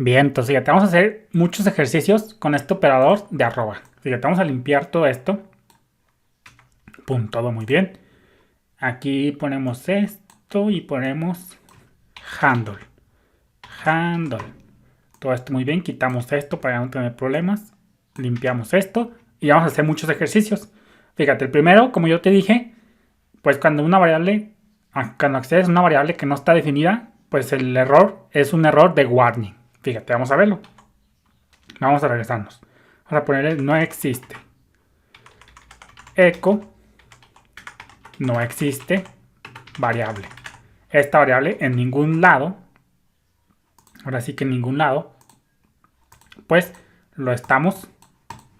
Bien, entonces fíjate, vamos a hacer muchos ejercicios con este operador de arroba. Fíjate, vamos a limpiar todo esto. Pum, todo muy bien. Aquí ponemos esto y ponemos handle. Handle. Todo esto muy bien, quitamos esto para no tener problemas. Limpiamos esto y vamos a hacer muchos ejercicios. Fíjate, el primero, como yo te dije, pues cuando cuando accedes a una variable que no está definida, pues el error es un error de warning. Fíjate, vamos a verlo. Vamos a regresarnos. Vamos a ponerle no existe. Echo no existe variable. Esta variable en ningún lado, ahora sí que en ningún lado, pues lo estamos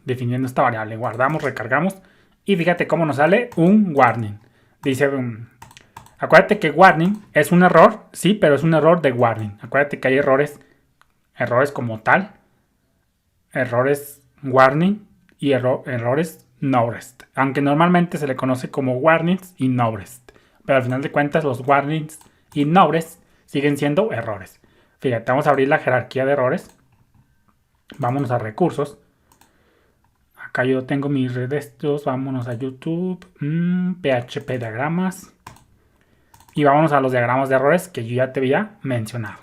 definiendo esta variable. Guardamos, recargamos y fíjate cómo nos sale un warning. Dice, acuérdate que warning es un error, sí, pero es un error de warning. Acuérdate que hay errores como tal, errores warning y errores no-rest. Aunque normalmente se le conoce como warnings y no-rest. Pero al final de cuentas los warnings y no-rest siguen siendo errores. Fíjate, vamos a abrir la jerarquía de errores. Vámonos a recursos. Acá yo tengo mis redes. Vámonos a YouTube. PHP diagramas. Y vámonos a los diagramas de errores que yo ya te había mencionado.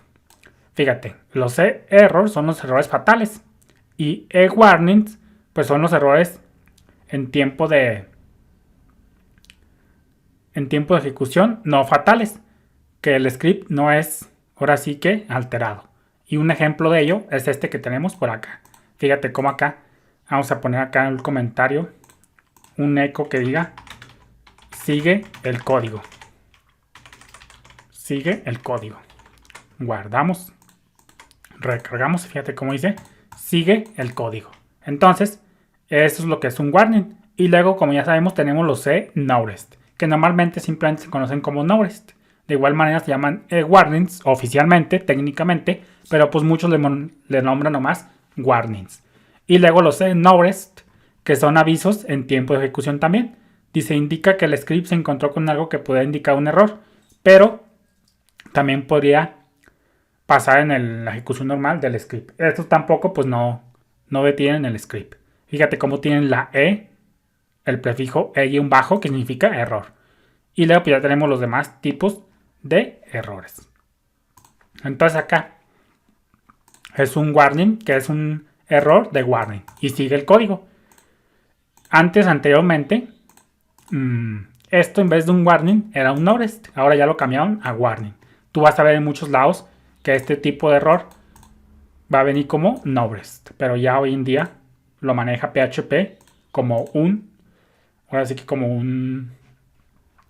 Fíjate, los errors son los errores fatales. Y warnings, pues son los errores en tiempo de ejecución no fatales. Que el script no es, ahora sí que, alterado. Y un ejemplo de ello es este que tenemos por acá. Fíjate cómo acá, vamos a poner acá en el comentario un eco que diga sigue el código. Sigue el código. Guardamos. Recargamos. Fíjate cómo dice sigue el código. Entonces, eso es lo que es un warning. Y luego, como ya sabemos, tenemos los no-rest, que normalmente simplemente se conocen como no-rest. De igual manera se llaman warnings oficialmente, técnicamente, pero pues muchos le nombran nomás warnings. Y luego los no-rest, que son avisos en tiempo de ejecución también. Dice, indica que el script se encontró con algo que puede indicar un error, pero también podría pasar en la ejecución normal del script. Estos tampoco pues no detienen el script. Fíjate cómo tienen la el prefijo e-bajo, que significa error. Y luego pues ya tenemos los demás tipos de errores. Entonces acá es un warning, que es un error de warning, y sigue el código. Anteriormente, esto en vez de un warning era un no-rest. Ahora ya lo cambiaron a warning. Tú vas a ver en muchos lados que este tipo de error va a venir como no-rest, pero ya hoy en día lo maneja PHP como ahora sí que como un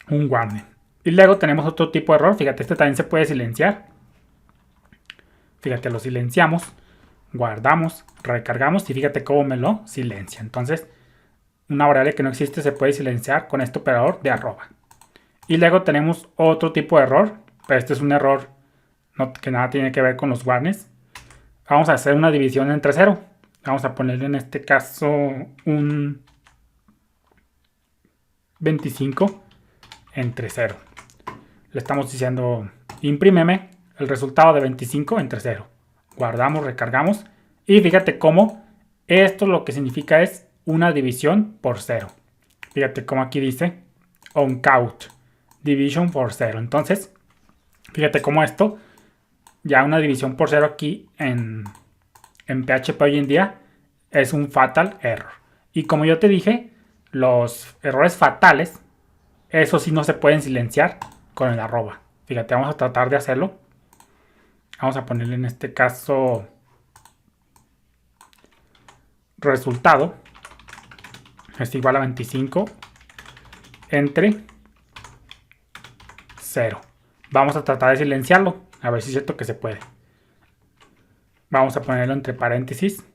warning. Y luego tenemos otro tipo de error. Fíjate, este también se puede silenciar. Fíjate, lo silenciamos, guardamos, recargamos y fíjate cómo me lo silencia. Entonces, una variable que no existe se puede silenciar con este operador de arroba. Y luego tenemos otro tipo de error, pero este es un error que nada tiene que ver con los warnings. Vamos a hacer una división entre 0. Vamos a ponerle en este caso un 25 entre 0. Le estamos diciendo, imprímeme el resultado de 25 entre 0. Guardamos, recargamos. Y fíjate cómo esto lo que significa es una división por 0. Fíjate cómo aquí dice uncount, division por 0. Entonces, fíjate cómo esto, ya una división por 0 aquí en PHP hoy en día es un fatal error. Y como yo te dije, los errores fatales, eso sí no se pueden silenciar con el arroba. Fíjate, vamos a tratar de hacerlo. Vamos a ponerle en este caso resultado es igual a 25 entre 0. Vamos a tratar de silenciarlo, a ver si es cierto que se puede. Vamos a ponerlo entre paréntesis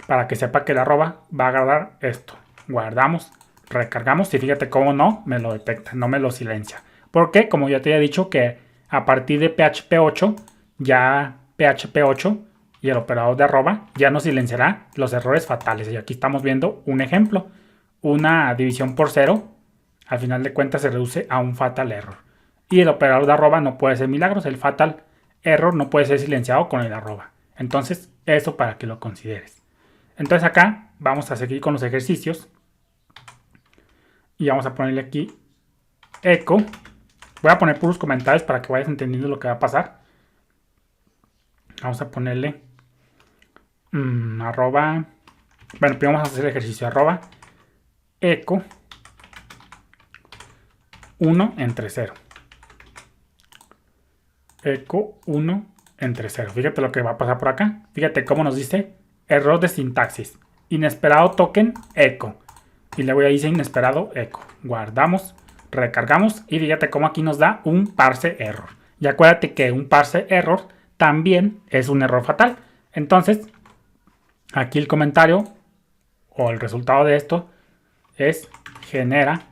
para que sepa que el arroba va a agarrar esto. Guardamos, recargamos y fíjate cómo no me lo detecta, no me lo silencia. Porque como ya te había dicho que a partir de PHP 8, ya PHP 8 y el operador de arroba ya no silenciará los errores fatales. Y aquí estamos viendo un ejemplo. Una división por 0, al final de cuentas se reduce a un fatal error. Y el operador de arroba no puede ser milagros. El fatal error no puede ser silenciado con el arroba. Entonces, eso para que lo consideres. Entonces acá vamos a seguir con los ejercicios. Y vamos a ponerle aquí echo. Voy a poner puros comentarios para que vayas entendiendo lo que va a pasar. Vamos a ponerle arroba. Bueno, primero vamos a hacer el ejercicio. Arroba echo 1 entre 0. Echo 1 entre 0. Fíjate lo que va a pasar por acá. Fíjate cómo nos dice error de sintaxis. Inesperado token echo. Y luego ahí dice inesperado echo. Guardamos, recargamos y fíjate cómo aquí nos da un parse error. Y acuérdate que un parse error también es un error fatal. Entonces, aquí el comentario o el resultado de esto es genera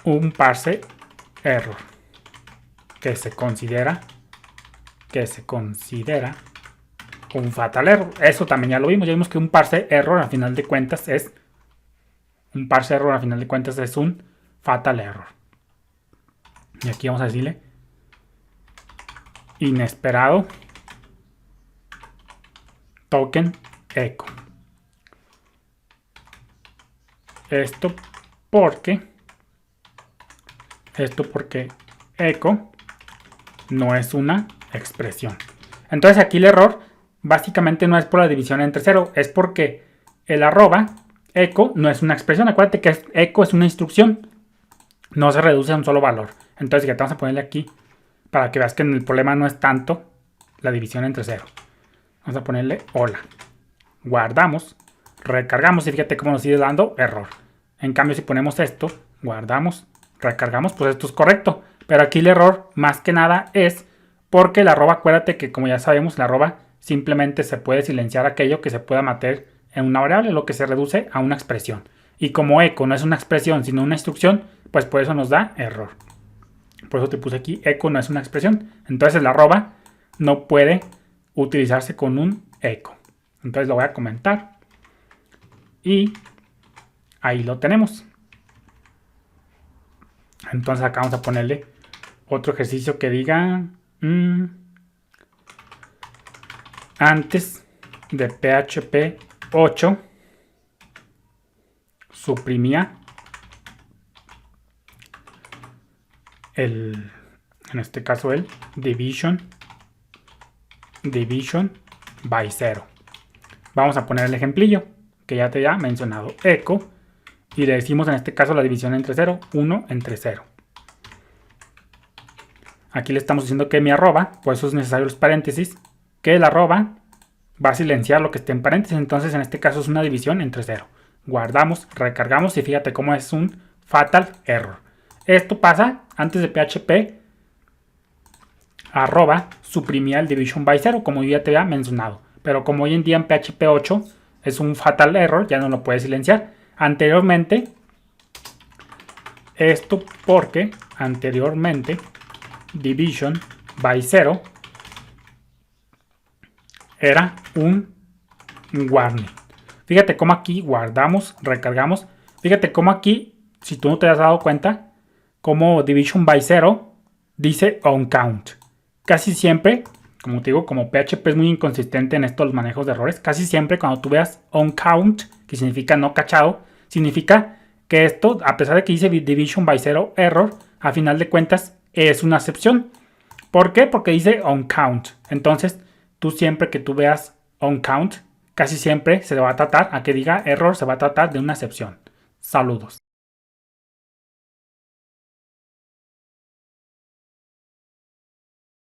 un parse error que se considera un fatal error. Eso también ya lo vimos. Ya vimos que un parse error al final de cuentas es un fatal error. Y aquí vamos a decirle inesperado token echo. Esto porque echo no es una expresión. Entonces aquí el error básicamente no es por la división entre 0, es porque el arroba echo no es una expresión. Acuérdate que echo es una instrucción, no se reduce a un solo valor. Entonces ya te vamos a ponerle aquí para que veas que el problema no es tanto la división entre 0. Vamos a ponerle hola. Guardamos, recargamos y fíjate cómo nos sigue dando error. En cambio, si ponemos esto, guardamos, recargamos, pues esto es correcto. Pero aquí el error más que nada es porque el arroba, acuérdate que como ya sabemos, el arroba simplemente se puede silenciar aquello que se pueda meter en una variable, lo que se reduce a una expresión. Y como echo no es una expresión, sino una instrucción, pues por eso nos da error. Por eso te puse aquí, echo no es una expresión. Entonces el arroba no puede utilizarse con un echo. Entonces lo voy a comentar. Y ahí lo tenemos. Entonces acá vamos a ponerle otro ejercicio que diga antes de PHP 8 suprimía en este caso el division by 0. Vamos a poner el ejemplillo que ya te había mencionado, echo, y le decimos en este caso la división entre 0, 1 entre 0. Aquí le estamos diciendo que mi arroba, por eso es necesario los paréntesis, que el arroba va a silenciar lo que esté en paréntesis, entonces en este caso es una división entre 0. Guardamos, recargamos y fíjate cómo es un fatal error. Esto pasa antes de PHP arroba suprimía el division by 0, como ya te había mencionado. Pero como hoy en día en PHP 8 es un fatal error, ya no lo puedes silenciar. Anteriormente, esto porque anteriormente division by 0 era un warning. Fíjate cómo aquí guardamos, recargamos. Fíjate cómo aquí, si tú no te has dado cuenta, como division by 0 dice onCount. Casi siempre, como te digo, como PHP es muy inconsistente en estos manejos de errores, casi siempre cuando tú veas onCount, que significa no cachado, significa que esto, a pesar de que dice division by 0 error, a final de cuentas es una excepción. ¿Por qué? Porque dice onCount. Entonces, tú siempre que tú veas onCount, casi siempre se va a tratar, a que diga error, se va a tratar de una excepción. Saludos.